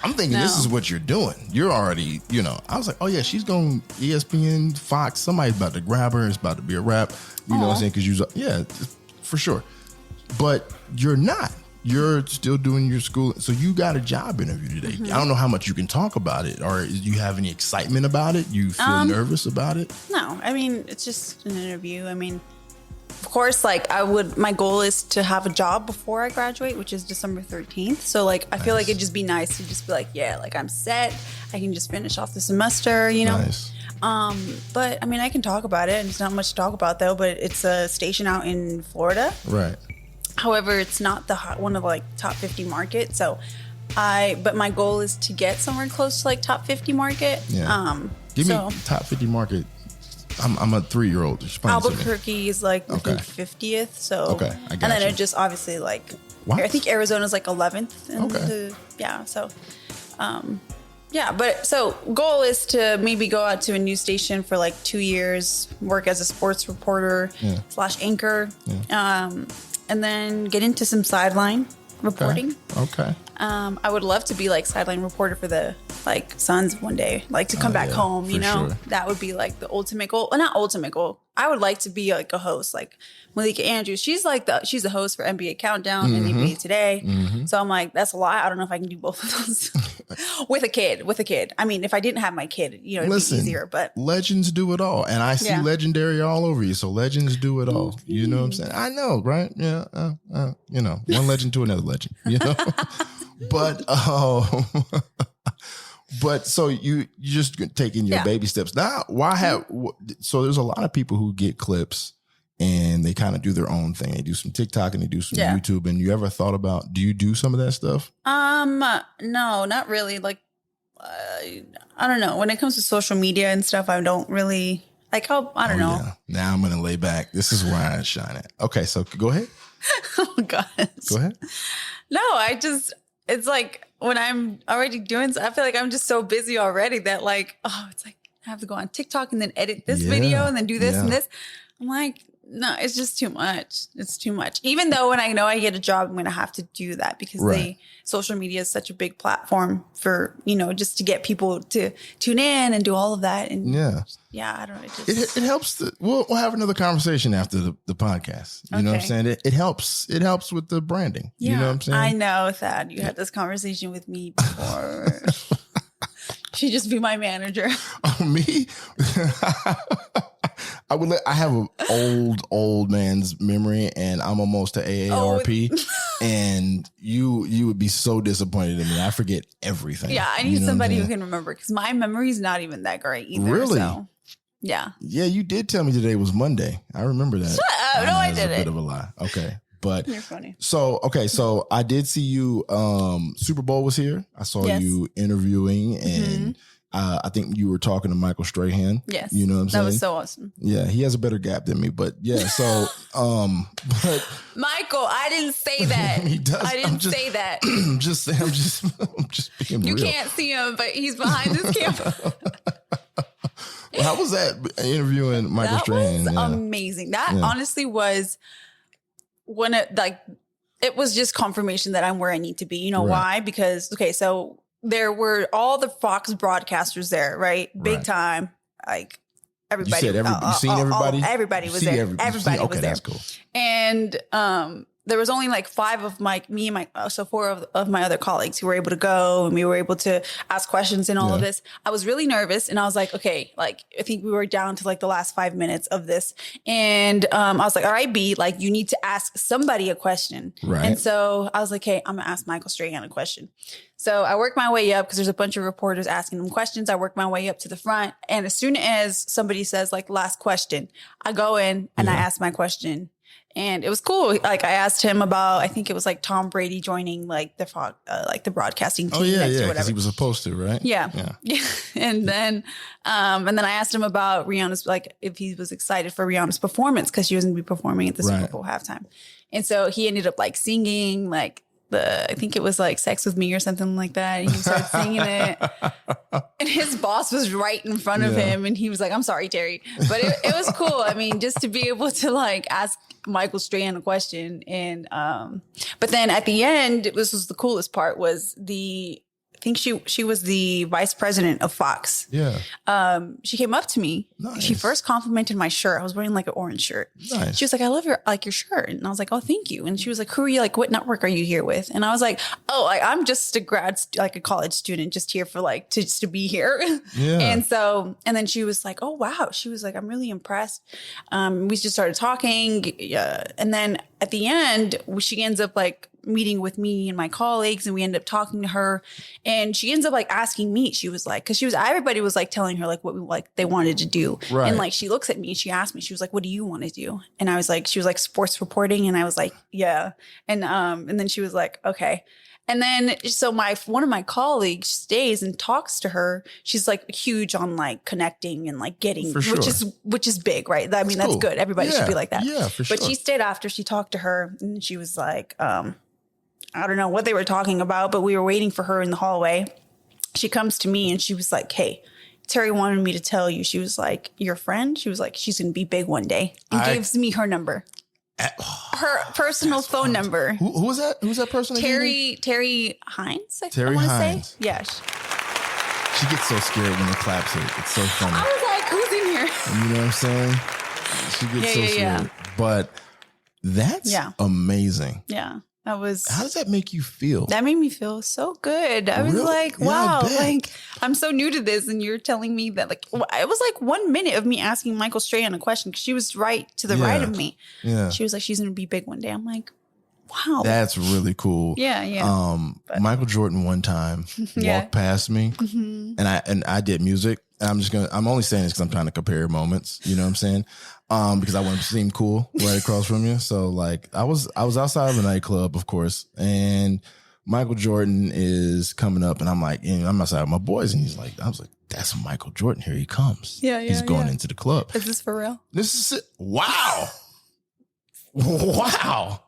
I'm thinking this is what you're doing. You're already, I was like, oh yeah, she's going ESPN, Fox. Somebody's about to grab her. It's about to be a wrap. You know what I'm saying? Because for sure. But you're not. You're still doing your school. So you got a job interview today. I don't know how much you can talk about it, or do you have any excitement about it? You feel nervous about it? No, I mean, it's just an interview. I mean, of course, my goal is to have a job before I graduate, which is December 13th. So I feel like it'd just be nice to just be like, I'm set. I can just finish off the semester, Nice. But I mean, I can talk about it, and it's not much to talk about though, but it's a station out in Florida. Right. However, it's not one of the top 50 market. So but my goal is to get somewhere close to top 50 market. Yeah. Give me top 50 market. I'm a 3-year-old. Albuquerque is the 50th. So okay, I got and then you. it just obviously Wow. I think Arizona's like 11th. But so goal is to maybe go out to a news station for like 2 years, work as a sports reporter / anchor, and then get into some sideline reporting. Okay. I would love to be like sideline reporter for the like Suns one day, like to come back home, you know, that would be like the ultimate goal. Well, not ultimate goal. I would like to be like a host, like Malika Andrews. She's the host for NBA Countdown and NBA Today. So I'm like, that's a lot. I don't know if I can do both of those with a kid. I mean, if I didn't have my kid, you know, it'd be easier, but legends do it all. And I see legendary all over you. So legends do it all. You know what I'm saying? I know, right? Yeah. You know, one legend to another legend, you know, but so you just taking your baby steps. Now, so there's a lot of people who get clips and they kind of do their own thing. They do some TikTok and they do some YouTube. And you ever thought about, do you do some of that stuff? No, not really. Like, I don't know. When it comes to social media and stuff, I don't really like, I don't know. Yeah. Now I'm going to lay back. This is where I shine at. Okay. So go ahead. Oh gosh. Go ahead. No, it's like when I'm already doing, I feel like I'm just so busy already that like, it's like I have to go on TikTok and then edit this video and then do this and this. I'm like, no, it's just too much. It's too much. Even though when I know I get a job, I'm going to have to do that because social media is such a big platform for, you know, just to get people to tune in and do all of that. And I don't know. It helps. We'll have another conversation after the podcast. You know what I'm saying? It helps. It helps with the branding. Yeah, you know what I'm saying? I know, Thad. You had this conversation with me before. She'd just be my manager. Oh, me? I have an old man's memory, and I'm almost to AARP, and you would be so disappointed in me. I forget everything. Yeah, I need somebody who can remember because my memory's not even that great either. Really? So, yeah. Yeah, you did tell me today was Monday. I remember that. Shut up. No, I didn't. A bit of a lie. Okay. But you're funny. So I did see you. Super Bowl was here. I saw you interviewing, and I think you were talking to Michael Strahan. Yes, you know what I'm saying. That was so awesome. Yeah, he has a better gap than me, but yeah. So, but Michael, I didn't say that. He does. I didn't say that. I'm just being real. You can't see him, but he's behind this camera. How was that interviewing Michael Strahan? That was amazing. That honestly was it was just confirmation that I'm where I need to be. You know why? Because, so there were all the Fox broadcasters there, right? Big time. Like everybody. You said you seen everybody? Everybody was there. Everybody was there. That's cool. And there was only like 4 of my other colleagues who were able to go, and we were able to ask questions and all of this. I was really nervous, and I was like, okay, like I think we were down to like the last 5 minutes of this, and I was like, all right, B, like you need to ask somebody a question, right? And so I was like, hey, I'm gonna ask Michael Strahan a question. So I worked my way up because there's a bunch of reporters asking them questions. I worked my way up to the front, and as soon as somebody says like last question, I go in and I ask my question. And it was cool. Like I asked him about, I think it was like Tom Brady joining like the broadcasting team. Oh yeah, because he was supposed to, right? Yeah. And then I asked him about Rihanna's, like if he was excited for Rihanna's performance because she was going to be performing at the Super Bowl halftime. And so he ended up like singing like I think it was like Sex With Me or something like that. And he started singing it. And his boss was right in front of him. And he was like, I'm sorry, Terry. But it was cool. I mean, just to be able to like ask Michael Strahan a question. And but then at the end, this was the coolest part was I think she was the vice president of Fox. Yeah. She came up to me. Nice. She first complimented my shirt. I was wearing like an orange shirt. Nice. She was like, I love your shirt. And I was like, oh, thank you. And she was like, who are you? Like, what network are you here with? And I was like, oh, I'm just a college student, just here for like, just to be here. Yeah. And then she was like, oh, wow. She was like, I'm really impressed. We just started talking. And then at the end, she ends up like meeting with me and my colleagues, and we ended up talking to her, and she ends up like asking me. She was like, because everybody was like telling her like what they wanted to do, and like she looks at me and she asked me, she was like, what do you want to do? And I was like, she was like sports reporting, and I was like, yeah, and then she was like, okay. And then, so one of my colleagues stays and talks to her. She's like huge on like connecting and like getting, which is big, right? I mean, that's good. Everybody should be like that. Yeah, for sure. But she stayed after, she talked to her, and she was like, I don't know what they were talking about, but we were waiting for her in the hallway. She comes to me and she was like, hey, Terry wanted me to tell you. She was like, your friend? She was like, she's going to be big one day. And gives me her number. Her personal phone number. Who was that? Who's that person? Terry Hines? Terry Hines. Say? Yeah. She gets so scared when the claps hit. It's so funny. I was like, who's in here? You know what I'm saying? She gets so scared. Yeah. But that's amazing. Yeah. That was. How does that make you feel? That made me feel so good. I was like, wow, like I'm so new to this. And you're telling me that, like, it was like 1 minute of me asking Michael Strahan a question because she was right to the right of me. Yeah. She was like, she's going to be big one day. I'm like, wow. That's really cool. Yeah. Yeah. Michael Jordan one time walked past me and I did music. And I'm only saying this because I'm trying to compare moments. You know what I'm saying? Because I want to seem cool right across from you. So like I was outside of a nightclub, of course, and Michael Jordan is coming up and I'm like, I'm outside with my boys and I was like, that's Michael Jordan. Here he comes. Yeah. He's going into the club. Is this for real? This is it. Wow. Wow.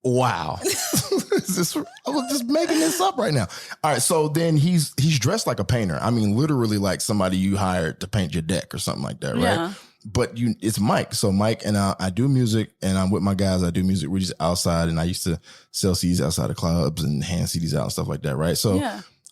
Wow. I was just making this up right now. All right. So then he's dressed like a painter. I mean, literally like somebody you hired to paint your deck or something like that. Right. Yeah. But it's Mike. So Mike and I do music and I'm with my guys. I do music. We're just outside and I used to sell CDs outside of clubs and hand CDs out and stuff like that. Right. So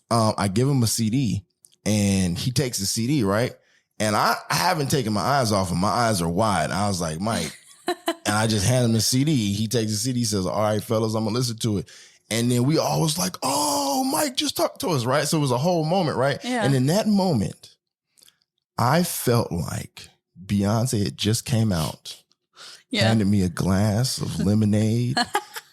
I give him a CD and he takes the CD. Right. And I haven't taken my eyes off him. My eyes are wide. I was like, Mike. And I just hand him the CD. He takes the CD, says, all right, fellas, I'm going to listen to it. And then we all was like, oh, Mike, just talk to us, right? So it was a whole moment, right? Yeah. And in that moment, I felt like Beyonce had just came out, handed me a glass of lemonade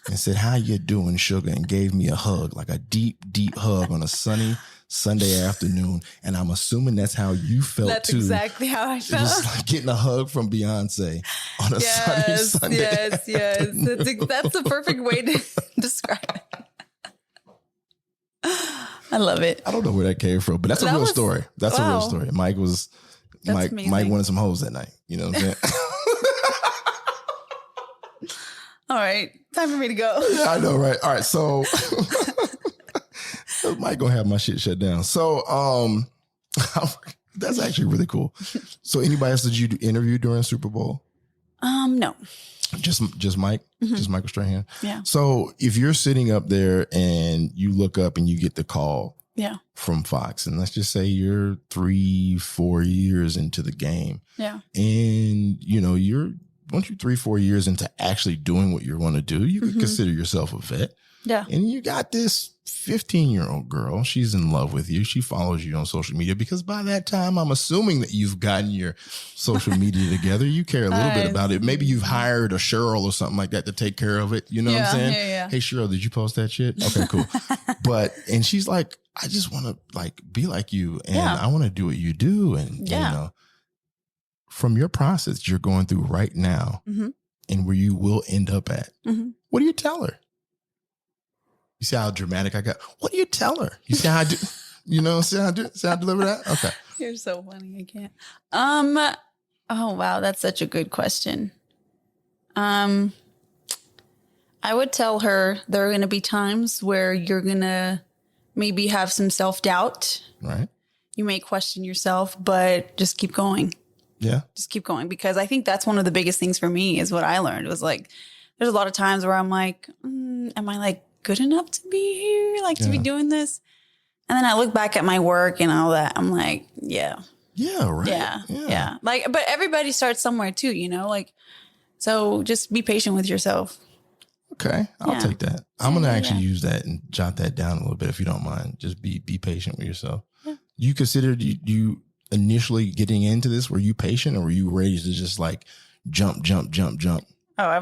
and said, how you doing, sugar? And gave me a hug, like a deep, deep hug on a sunny Sunday afternoon. And I'm assuming that's how you felt that's too. That's exactly how I felt. Just like getting a hug from Beyonce on a sunny Sunday. Yes. That's the perfect way to describe it. I love it. I don't know where that came from, but that's a real story. That's a real story. Mike wanted some hoes that night. You know what I'm saying? All right. Time for me to go. Yeah, I know, right? All right. So Mike gonna have my shit shut down. So that's actually really cool. So anybody else did you interview during Super Bowl? No. Just Mike? Just Michael Strahan? Yeah. So if you're sitting up there and you look up and you get the call from Fox, and let's just say you're 3-4 years into the game. Yeah. And you're once you're 3-4 years into actually doing what you want to do, you could consider yourself a vet. Yeah. And you got this 15-year-old girl. She's in love with you. She follows you on social media because by that time, I'm assuming that you've gotten your social media together. You care a little bit about it. Maybe you've hired a Cheryl or something like that to take care of it. You know what I'm saying? Yeah. Hey, Cheryl, did you post that shit? Okay, cool. And she's like, I just want to like be like you and I want to do what you do. And, from your process you're going through right now and where you will end up at, what do you tell her? You see how dramatic I got? What do you tell her? You see how I do? See how I deliver that? Okay. You're so funny. I can't. Oh, wow. That's such a good question. I would tell her there are going to be times where you're going to maybe have some self-doubt. Right. You may question yourself, but just keep going. Yeah. Just keep going. Because I think that's one of the biggest things for me is what I learned was like, there's a lot of times where I'm like, am I like good enough to be here? Like to be doing this? And then I look back at my work and all that. I'm like, yeah. Yeah. Right. Yeah. Like, but everybody starts somewhere too, like, so just be patient with yourself. Okay. I'll take that. I'm going to actually use that and jot that down a little bit if you don't mind. Just be patient with yourself. Yeah. You considered you initially getting into this, were you patient or were you ready to just like jump? Oh, I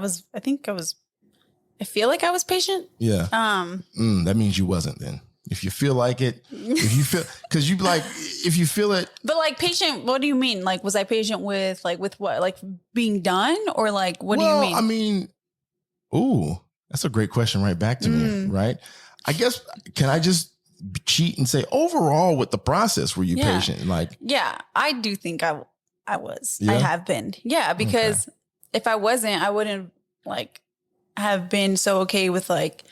feel like I was patient. Yeah. That means you wasn't then. If you feel like it, if you feel it. But like patient, what do you mean? Like, was I patient with what? Like being done or like, what do you mean? I mean, that's a great question right back to me, right? I guess, can I just cheat and say overall with the process, were you patient? Like, I do think I was. Yeah? I have been. Yeah, because if I wasn't, I wouldn't like have been so okay with like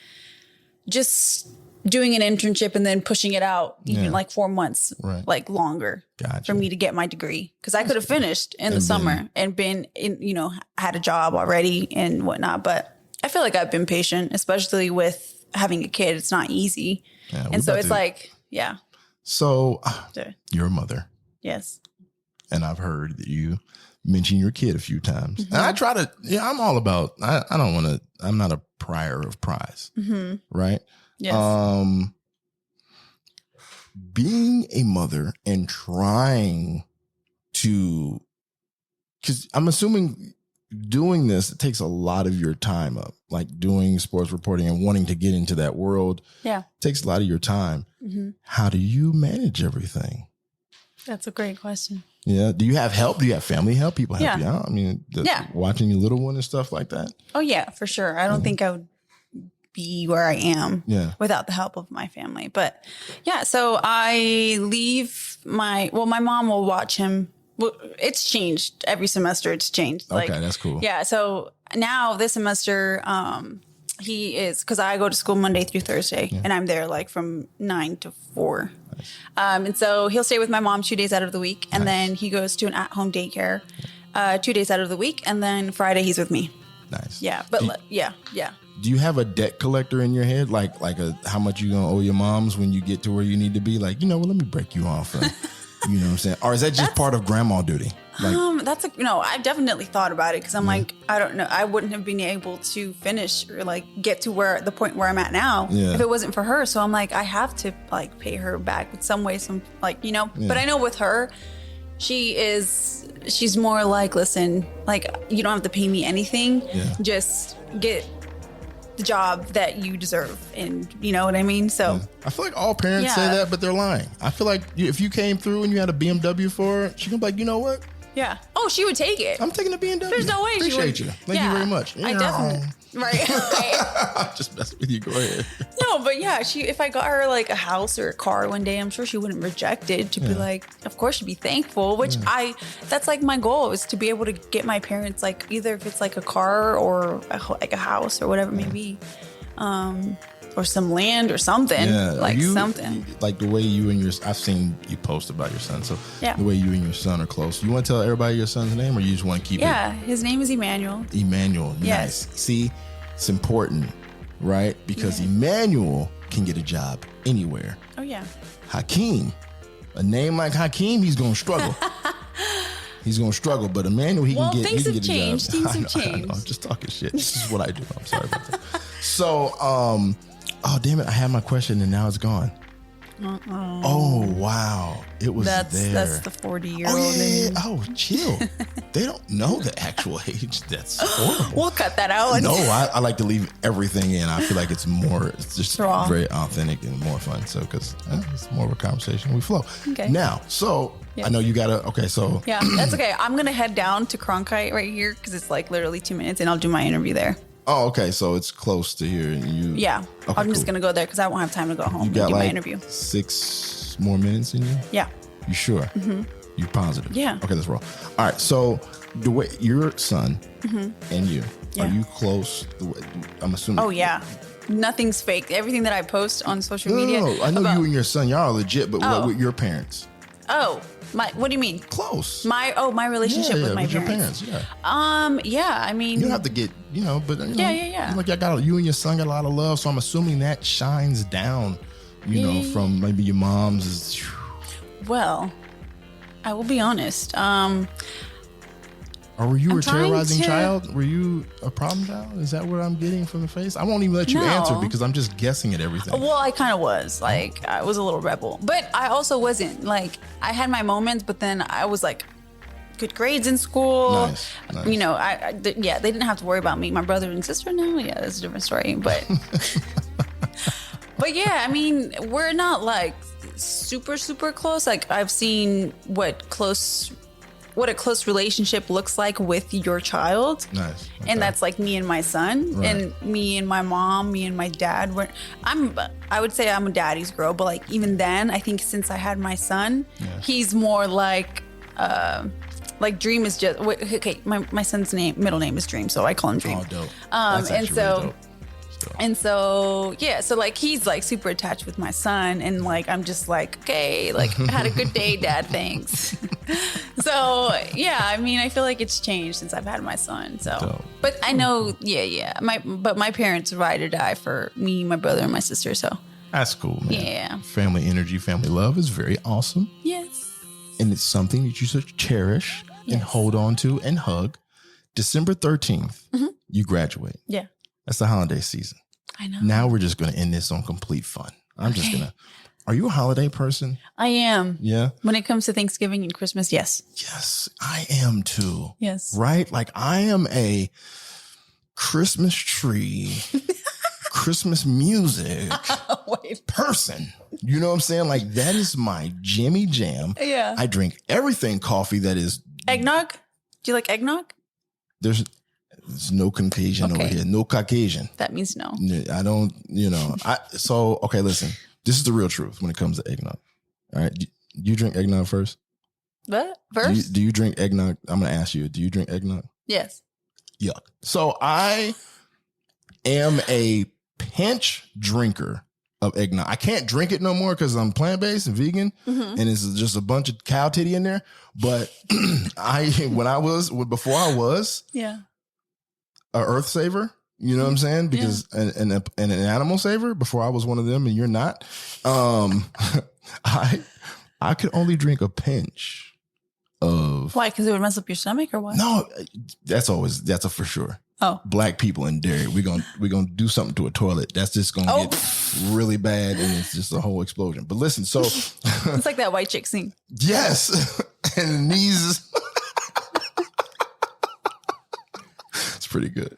just doing an internship and then pushing it out even like 4 months, like longer for me to get my degree. Cause I could have finished in the summer and been in, you know, had a job already and whatnot. But I feel like I've been patient, especially with having a kid. It's not easy. Yeah, and so it's like, So you're a mother. Yes. And I've heard that you mention your kid a few times. And I try to, I'm all about, I'm not a prior of prize, right? Yes. Being a mother and trying to, because I'm assuming doing this, it takes a lot of your time up, like doing sports reporting and wanting to get into that world. Yeah. Takes a lot of your time. How do you manage everything? That's a great question. Yeah. Do you have help? Do you have family help? People help you out? I mean, watching your little one and stuff like that? Oh, yeah, for sure. I don't think I would be where I am without the help of my family. But yeah, so I leave my mom will watch him. Well, it's changed every semester. It's changed. Okay, that's cool. Yeah. So now this semester, he is, because I go to school Monday through Thursday and I'm there like from 9 to 4. Nice. And so he'll stay with my mom 2 days out of the week. And then he goes to an at-home daycare 2 days out of the week. And then Friday he's with me. Nice. Yeah. But yeah. Do you have a debt collector in your head? Like how much you gonna owe your moms when you get to where you need to be? Like, you know, well, let me break you off. And, you know what I'm saying? Or is that just part of grandma duty? Like, I've definitely thought about it because I'm like, I don't know. I wouldn't have been able to finish or like get to the point where I'm at now if it wasn't for her. So I'm like, I have to like pay her back in some way, but I know with her, she's more like, listen, like you don't have to pay me anything. Just get the job that you deserve, and you know what I mean. So I feel like all parents say that, but they're lying. I feel like if you came through and you had a BMW for her, she gonna be like, you know what? Yeah. Oh, she would take it. I'm taking a BMW. There's no way Appreciate she would. you. Thank you very much. I definitely. Right. I'm just messing with you. Go ahead. No, but yeah, if I got her like a house or a car one day, I'm sure she wouldn't reject it. She'd be like, of course she'd be thankful, which that's like my goal is to be able to get my parents, like either if it's like a car or like a house or whatever it may be. Or some land or something, something. Like the way you and I've seen you post about your son. So the way you and your son are close. You want to tell everybody your son's name or you just want to keep it? Yeah, his name is Emmanuel. Emmanuel, yes. Nice. See, it's important, right? Because Emmanuel can get a job anywhere. Oh, yeah. Hakeem, a name like Hakeem, he's going to struggle. He's going to struggle, but Emmanuel, he can get a job. Things have changed. I know, I'm just talking shit. This is what I do. I'm sorry about that. So, oh, damn it. I had my question and now it's gone. Oh, wow. It was there. That's the 40-year-old name. Oh, chill. They don't know the actual age. That's horrible. We'll cut that out. No, I like to leave everything in. I feel like it's just raw. Very authentic and more fun. So, because it's more of a conversation. We flow. Okay. Now, so I know you got to, okay, so. Yeah, that's okay. I'm going to head down to Cronkite right here because it's like literally 2 minutes and I'll do my interview there. Oh, okay. So it's close to here. Okay, I'm just going to go there because I won't have time to go home and do my interview. 6 more minutes in you? Yeah. You sure? Mm-hmm. You positive? Yeah. Okay, let's roll. All right. So the way your son and you, are you close? I'm assuming. Oh, yeah. Nothing's fake. Everything that I post on social media. No. I know you and your son, y'all are legit, but what with your parents? Oh, what do you mean? Close. My relationship with my parents. Your parents, yeah. I mean, you don't have to get, but yeah. Like you and your son got a lot of love, so I'm assuming that shines down, from maybe your mom's. Well, I will be honest. Or were you a terrorizing child? Were you a problem child? Is that what I'm getting from the face? I won't even let you answer because I'm just guessing at everything. Well, I kind of was. Like, I was a little rebel. But I also wasn't. Like, I had my moments, but then I was like, good grades in school. Nice. They didn't have to worry about me. My brother and sister now, that's a different story. But, but yeah, I mean, we're not like super, super close. Like, I've seen what a close relationship looks like with your child. Nice. Okay. And that's like me and my son, right. And me and my mom, me and my dad. I would say I'm a daddy's girl, but like even then, I think since I had my son, he's more like Like Dream is just okay. My son's middle name is Dream, so I call him Dream. Oh, dope. And so. And so, yeah, so like he's like super attached with my son, and like I'm just like, okay, like I had a good day, Dad, thanks. So yeah, I mean, I feel like it's changed since I've had my son. So, dope. But I know, my parents ride or die for me, my brother, and my sister. So that's cool, man. Yeah, family energy, family love is very awesome. Yes, and it's something that you should cherish and hold on to and hug. December 13th, you graduate. Yeah. That's the holiday season. I know. Now we're just going to end this on complete fun. I'm just going to. Are you a holiday person? I am. Yeah. When it comes to Thanksgiving and Christmas, yes. Yes, I am too. Yes. Right? Like I am a Christmas tree, Christmas music person. You know what I'm saying? Like that is my Jimmy Jam. Yeah. I drink everything coffee that is. Eggnog? Do you like eggnog? There's no Caucasian over here. No Caucasian. That means no. I don't, okay, listen. This is the real truth when it comes to eggnog. All right. Do you drink eggnog first? What? First? Do you drink eggnog? I'm going to ask you, do you drink eggnog? Yes. Yuck. So I am a pinch drinker of eggnog. I can't drink it no more because I'm plant-based and vegan and it's just a bunch of cow titty in there. But before I was a earth saver, you know what I'm saying? Because and an animal saver before I was one of them and you're not. I could only drink a pinch of. Why? Because it would mess up your stomach or what? No, that's a for sure. Oh, black people in dairy, we're gonna do something to a toilet. That's just gonna get really bad, and it's just a whole explosion. But listen, so it's like that white chick scene. Yes, and these. It's pretty good.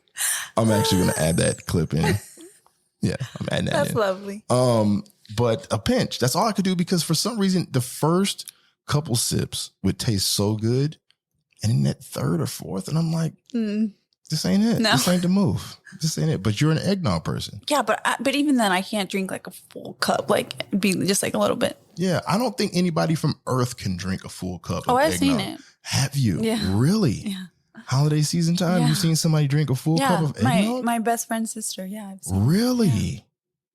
I'm actually gonna add that clip in. Yeah, I'm adding that. That's in. lovely. But a pinch. That's all I could do because for some reason the first couple sips would taste so good, and then that third or fourth, and I'm like. This ain't it. No. This ain't the move. This ain't it. But you're an eggnog person. Yeah, but even then, I can't drink like a full cup. Like be just like a little bit. Yeah, I don't think anybody from Earth can drink a full cup. Oh, of I've eggnog. seen it. Have you? Yeah. Really? Yeah. Holiday season time. You've seen somebody drink a full cup of eggnog? My best friend's sister. Yeah. I've seen really? Yeah.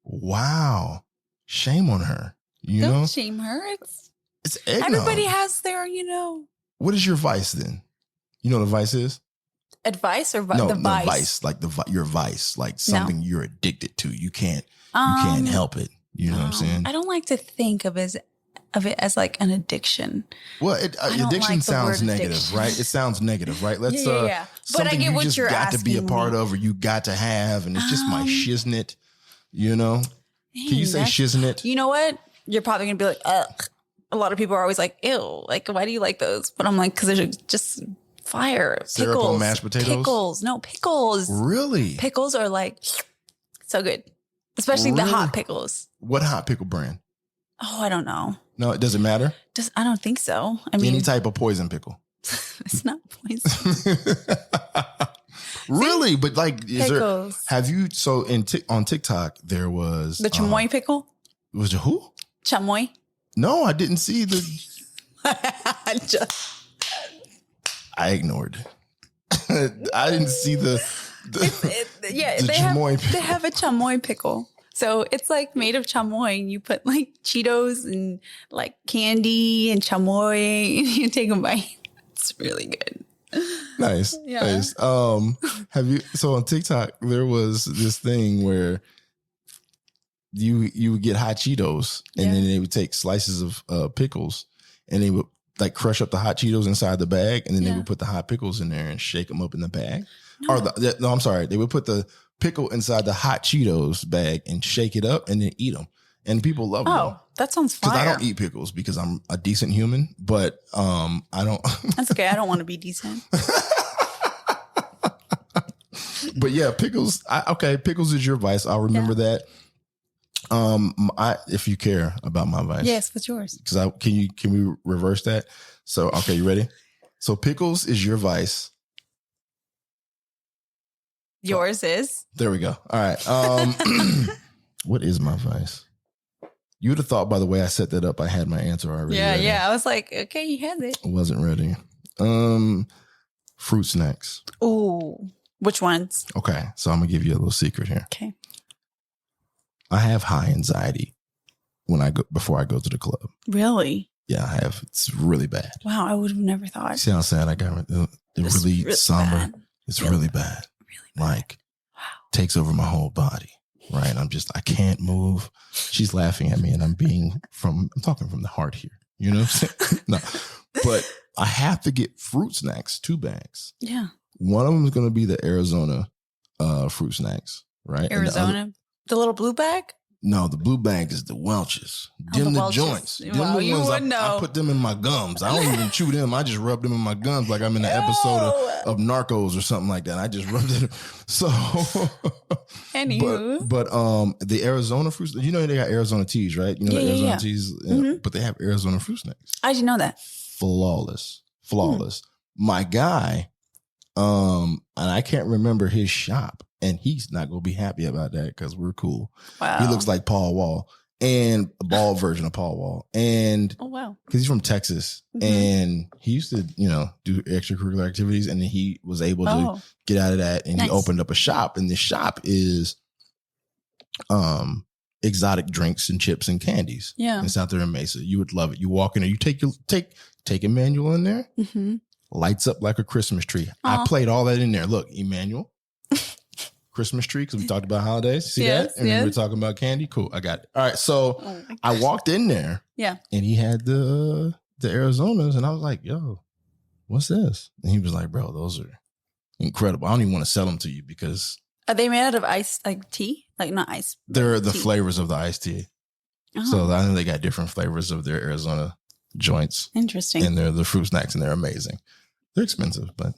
Wow. Shame on her. Don't shame her. It's eggnog. Everybody has their. What is your vice then? You know what a vice is? Advice or the vice? No, vice, like your vice, like something you're addicted to. You can't help it. You know what I'm saying? I don't like to think of it as like an addiction. Well, addiction sounds negative, addiction. Right? It sounds negative, right? Let's yeah. But I get what just you're got asking to be a part of, or you got to have, and it's just my shiznit. You know? Can you say shiznit? You know what? You're probably gonna be like, ugh. A lot of people are always like, ew. Like, why do you like those? But I'm like, because they're just. Fire. Syrup pickles. On mashed potatoes? Pickles. No, pickles. Really? Pickles are like so good. Especially the hot pickles. What hot pickle brand? Oh, I don't know. No, it doesn't matter? I don't think so. I mean, any type of poison pickle. It's not poison. Really? But like, pickles. On TikTok, there was... The chamoy pickle? Was it who? Chamoy. No, I didn't see the... I ignored. I didn't see the chamoy pickle. They have a chamoy pickle. So it's like made of chamoy, and you put like Cheetos and like candy and chamoy, and you take a bite. It's really good. Nice. Yeah. Nice. So on TikTok there was this thing where you would get hot Cheetos and then they would take slices of pickles and they would like crush up the hot Cheetos inside the bag, and then they would put the hot pickles in there and shake them up in the bag. No. I'm sorry. They would put the pickle inside the hot Cheetos bag and shake it up and then eat them. And people love them. Oh, that sounds fire. Because I don't eat pickles because I'm a decent human, but I don't. That's okay. I don't want to be decent. But yeah, pickles. Pickles is your vice. I'll remember that. If you care about my vice. Yes, what's yours? Because can we reverse that? So, okay, you ready? So pickles is your vice. Yours is? There we go. All right. What is my vice? You would have thought by the way I set that up, I had my answer already. Yeah. I was like, okay, he has it. I wasn't ready. Fruit snacks. Ooh, which ones? Okay, so I'm gonna give you a little secret here. Okay. I have high anxiety before I go to the club. Really? Yeah, I have. It's really bad. Wow, I would have never thought. See how sad I got? It's really somber. Bad. It's really bad. Really bad. Like, takes over my whole body. Right? I can't move. She's laughing at me, and I'm talking from the heart here. You know what I'm saying? No, but I have to get fruit snacks, 2 bags. Yeah. One of them is going to be the Arizona fruit snacks, right? Arizona, the little blue bag. No, the blue bag is the Welch's. The Them the Welch's. joints. Them Wow, the you ones would know. I put them in my gums. I don't even chew them. I just rub them in my gums like I'm in an episode of Narcos or something like that. I just rubbed it. So, Anywho. but the Arizona fruits, you know they got Arizona teas, right? You know the Arizona teas, but they have Arizona fruit snacks. I didn't know that. Flawless. My guy, and I can't remember his shop. And he's not going to be happy about that because we're cool. Wow. He looks like Paul Wall and a bald version of Paul Wall. And oh, wow. Because he's from Texas and he used to, do extracurricular activities. And then he was able to get out of that. And he opened up a shop. And the shop is exotic drinks and chips and candies. Yeah. It's out there in Mesa. You would love it. You walk in there, you take Emmanuel in there, lights up like a Christmas tree. I played all that in there. Look, Emmanuel. Christmas tree, because we talked about holidays. See that? And we were talking about candy. Cool. I got it. All right. So I walked in there. Yeah. And he had the Arizonas. And I was like, yo, what's this? And he was like, bro, those are incredible. I don't even want to sell them to you because. Are they made out of ice, like tea? Like not ice. They're the flavors of the iced tea. Oh. So I know they got different flavors of their Arizona joints. Interesting. And they're the fruit snacks and they're amazing. They're expensive, but.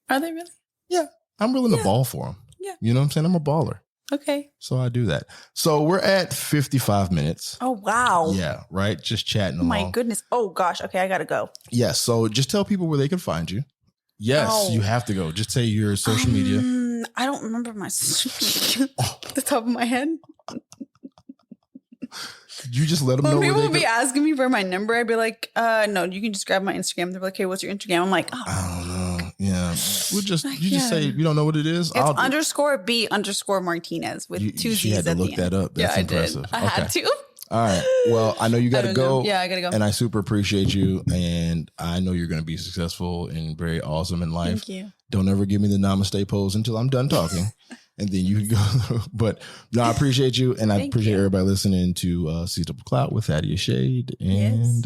Are they really? Yeah. I'm willing to ball for them. Yeah. You know what I'm saying? I'm a baller. Okay. So I do that. So we're at 55 minutes. Oh, wow. Yeah, right? Just chatting along. My goodness. Oh, gosh. Okay, I got to go. Yes. So just tell people where they can find you. Yes, you have to go. Just say your social media. I don't remember my social media off the top of my head. You just let them know where people they would be asking me for my number. I'd be like, no, you can just grab my Instagram. They're like, hey, what's your Instagram? I'm like, oh. I don't know. Yeah. Just say, you don't know what it is? It's _B_Martinez with 2 Z's She had to look that up. That's impressive. I had to. All right. Well, I know you got to go. Yeah, I got to go. And I super appreciate you. And I know you're going to be successful and very awesome in life. Thank you. Don't ever give me the namaste pose until I'm done talking. And then you can go. But no, I appreciate you. And I appreciate everybody listening to Seasonable Clout with Thaddeous Shde. And